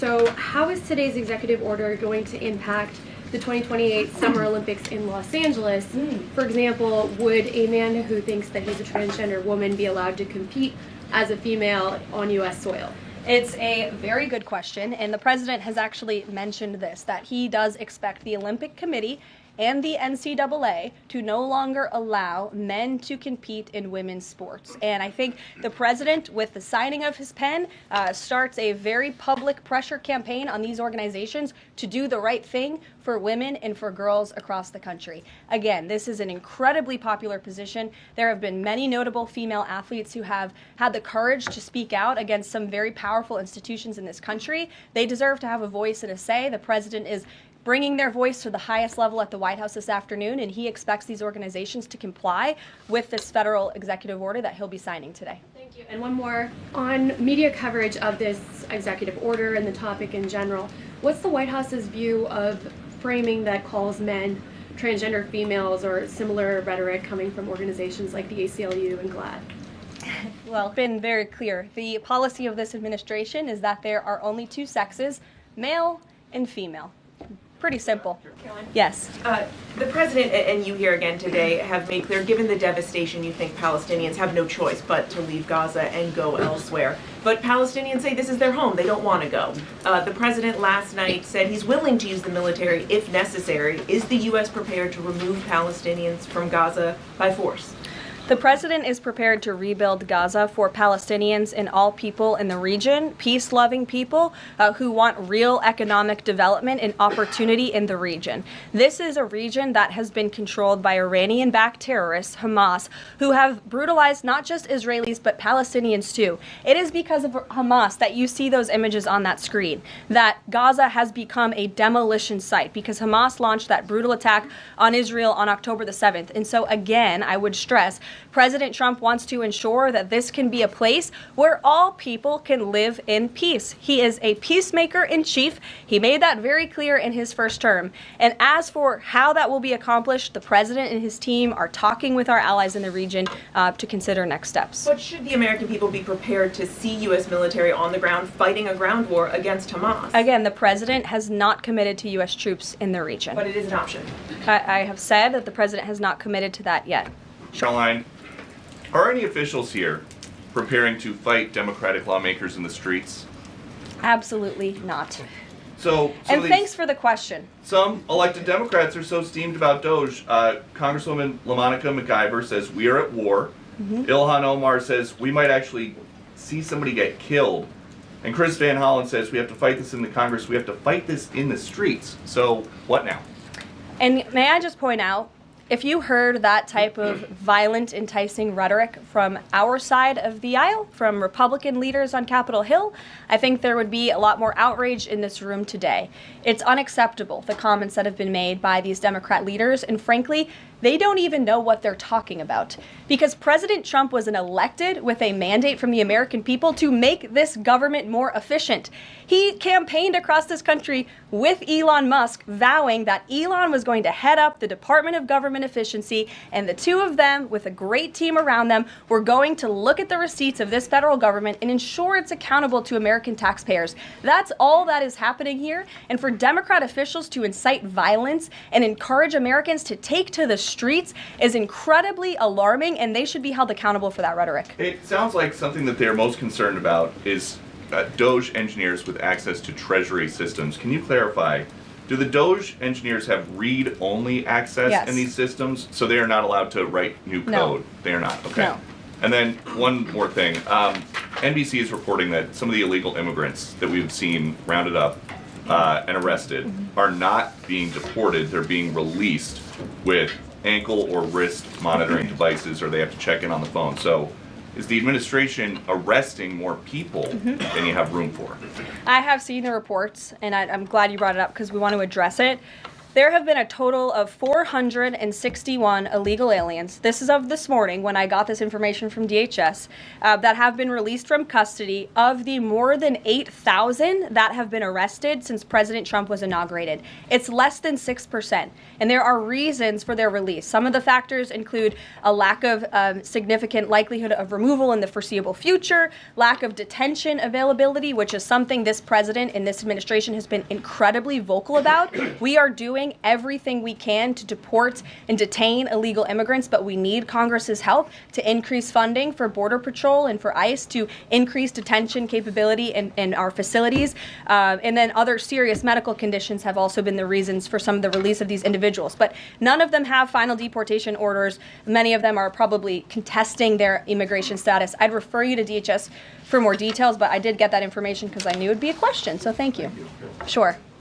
So how is today's executive order going to impact the 2028 Summer Olympics in Los Angeles? For example, would a man who thinks that he's a transgender woman be allowed to compete as a female on U.S. soil? It's a very good question, and the president has actually mentioned this, that he does expect the Olympic Committee and the NCAA to no longer allow men to compete in women's sports. And I think the president, with the signing of his pen, starts a very public pressure campaign on these organizations to do the right thing for women and for girls across the country. Again, this is an incredibly popular position. There have been many notable female athletes who have had the courage to speak out against some very powerful institutions in this country. They deserve to have a voice and a say. The president is bringing their voice to the highest level at the White House this afternoon, and he expects these organizations to comply with this federal executive order that he'll be signing today. Thank you. And one more. On media coverage of this executive order and the topic in general, what's the White House's view of framing that calls men transgender females or similar rhetoric coming from organizations like the ACLU and GLAAD? Well, it's been very clear. The policy of this administration is that there are only two sexes, male and female. Pretty simple. Yes. The president and you here again today have made clear, given the devastation, you think Palestinians have no choice but to leave Gaza and go elsewhere. But Palestinians say this is their home. They don't want to go. The president last night said he's willing to use the military if necessary. Is the U.S. prepared to remove Palestinians from Gaza by force? The president is prepared to rebuild Gaza for Palestinians and all people in the region, peace-loving people who want real economic development and opportunity in the region. This is a region that has been controlled by Iranian-backed terrorists, Hamas, who have brutalized not just Israelis but Palestinians too. It is because of Hamas that you see those images on that screen, that Gaza has become a demolition site because Hamas launched that brutal attack on Israel on October the 7th. And so again, I would stress, President Trump wants to ensure that this can be a place where all people can live in peace. He is a peacemaker in chief. He made that very clear in his first term. And as for how that will be accomplished, the president and his team are talking with our allies in the region to consider next steps. But should the American people be prepared to see U.S. military on the ground fighting a ground war against Hamas? Again, the president has not committed to U.S. troops in the region. But it is an option. I have said that the president has not committed to that yet. Caroline, are any officials here preparing to fight Democratic lawmakers in the streets? Absolutely not. So and thanks for the question. Some elected Democrats are so steamed about Doge. Congresswoman LaMonica McIver says we are at war. Ilhan Omar says we might actually see somebody get killed. And Chris Van Hollen says we have to fight this in the Congress. We have to fight this in the streets. So what now? And may I just point out, if you heard that type of violent, enticing rhetoric from our side of the aisle, from Republican leaders on Capitol Hill, I think there would be a lot more outrage in this room today. It's unacceptable, the comments that have been made by these Democrat leaders, and frankly, they don't even know what they're talking about. Because President Trump was elected with a mandate from the American people to make this government more efficient. He campaigned across this country with Elon Musk, vowing that Elon was going to head up the Department of Government Efficiency, and the two of them, with a great team around them, were going to look at the receipts of this federal government and ensure it's accountable to American taxpayers. That's all that is happening here. And for Democrat officials to incite violence and encourage Americans to take to the streets is incredibly alarming, and they should be held accountable for that rhetoric. It sounds like something that they're most concerned about is Doge engineers with access to Treasury systems. Can you clarify, do the Doge engineers have read-only access in these systems, so they are not allowed to write new code? No. They are not, okay. No. And then one more thing. NBC is reporting that some of the illegal immigrants that we've seen rounded up and arrested are not being deported. They're being released with ankle or wrist monitoring devices, or they have to check in on the phone. So is the administration arresting more people than you have room for? I have seen the reports, and I'm glad you brought it up because we want to address it. There have been a total of 461 illegal aliens. This is of this morning when I got this information from DHS that have been released from custody of the more than 8,000 that have been arrested since President Trump was inaugurated. It's less than 6%, and there are reasons for their release. Some of the factors include a lack of significant likelihood of removal in the foreseeable future, lack of detention availability, which is something this president and this administration has been incredibly vocal about. We are doing everything we can to deport and detain illegal immigrants, but we need Congress's help to increase funding for Border Patrol and for ICE to increase detention capability in our facilities. And then other serious medical conditions have also been the reasons for some of the release of these individuals. But none of them have final deportation orders. Many of them are probably contesting their immigration status. I'd refer you to DHS for more details, but I did get that information because I knew it'd be a question, so thank you. Sure.